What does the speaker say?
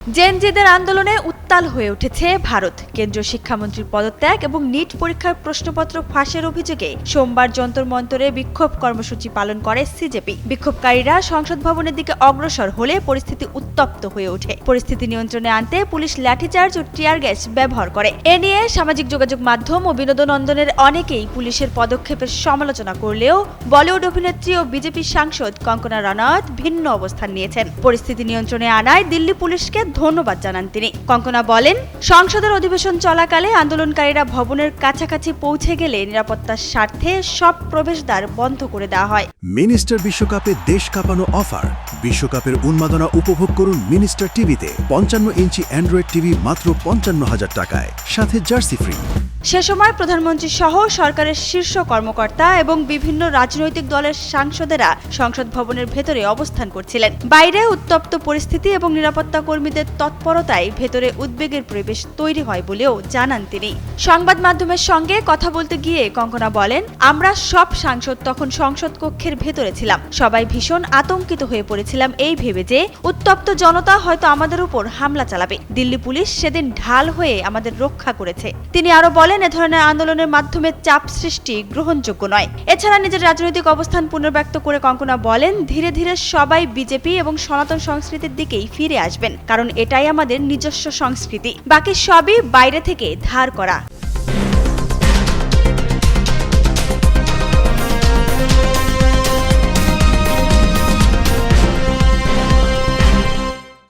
জেনজিদের আন্দোলনে উত্তাল হয়ে উঠেছে ভারত। কেন্দ্রীয় শিক্ষামন্ত্রীর পদত্যাগ এবং নিট পরীক্ষার প্রশ্নপত্র ফাঁসের অভিযোগে সোমবার যন্তর মন্তরে বিক্ষোভ কর্মসূচি পালন করে সিজেপি। বিক্ষোভকারীরা সংসদ ভবনের দিকে অগ্রসর হলে পরিস্থিতি উত্তপ্ত হয়ে ওঠে। পরিস্থিতি নিয়ন্ত্রণে আনতে পুলিশ লাঠিচার্জ ও টিয়ার গ্যাস ব্যবহার করে। এ নিয়ে সামাজিক যোগাযোগ মাধ্যম ও বিনোদন অন্দনের অনেকেই পুলিশের পদক্ষেপের সমালোচনা করলেও বলিউড অভিনেত্রী ও বিজেপি সাংসদ কঙ্গনা রানাওয়াত ভিন্ন অবস্থান নিয়েছেন। পরিস্থিতি নিয়ন্ত্রণে আনায় দিল্লি পুলিশকে ধন্যবাদ জানান তিনি। কঙ্গনা বলেন, সংসদের অধিবেশন চলাকালে আন্দোলনকারীরা ভবনের কাছাকাছি পৌঁছে গেলে নিরাপত্তার স্বার্থে সব প্রবেশদ্বার বন্ধ করে দেওয়া হয়। মিনিস্টার বিশ্বকাপে দেশ কাঁপানো অফার। বিশ্বকাপের উন্মাদনা উপভোগ করুন মিনিস্টার টিভিতে। 55 ইঞ্চি অ্যান্ড্রয়েড টিভি মাত্র 55,000 টাকায়, সাথে জার্সি ফ্রি। সে সময় প্রধানমন্ত্রী সহ সরকারের শীর্ষ কর্মকর্তা এবং বিভিন্ন রাজনৈতিক দলের সাংসদেরা সংসদ ভবনের ভেতরে অবস্থান করছিলেন। বাইরে উত্তপ্ত পরিস্থিতি এবং নিরাপত্তা কর্মীদের তৎপরতায় ভেতরে উদ্বেগের পরিবেশ তৈরি হয় বলেও জানান তিনি। সংবাদ মাধ্যমের সঙ্গে কথা বলতে গিয়ে কঙ্গনা বলেন, আমরা সব সাংসদ তখন সংসদ কক্ষের ভেতরে ছিলাম। সবাই ভীষণ আতঙ্কিত হয়ে পড়েছিলাম এই ভেবে যে উত্তপ্ত জনতা হয়তো আমাদের উপর হামলা চালাবে। দিল্লি পুলিশ সেদিন ঢাল হয়ে আমাদের রক্ষা করেছে। তিনি আরো বলেন, এ ধরনের আন্দোলনের মাধ্যমে চাপ সৃষ্টি গ্রহণযোগ্য নয়। এছাড়া নিজের রাজনৈতিক অবস্থান পুনর্ব্যক্ত করে কঙ্গনা বলেন, ধীরে ধীরে সবাই বিজেপি এবং সনাতন সংস্কৃতির দিকেই ফিরে আসবেন, কারণ এটাই আমাদের নিজস্ব সংস্কৃতি। বাকি সবই বাইরে থেকে ধার করা।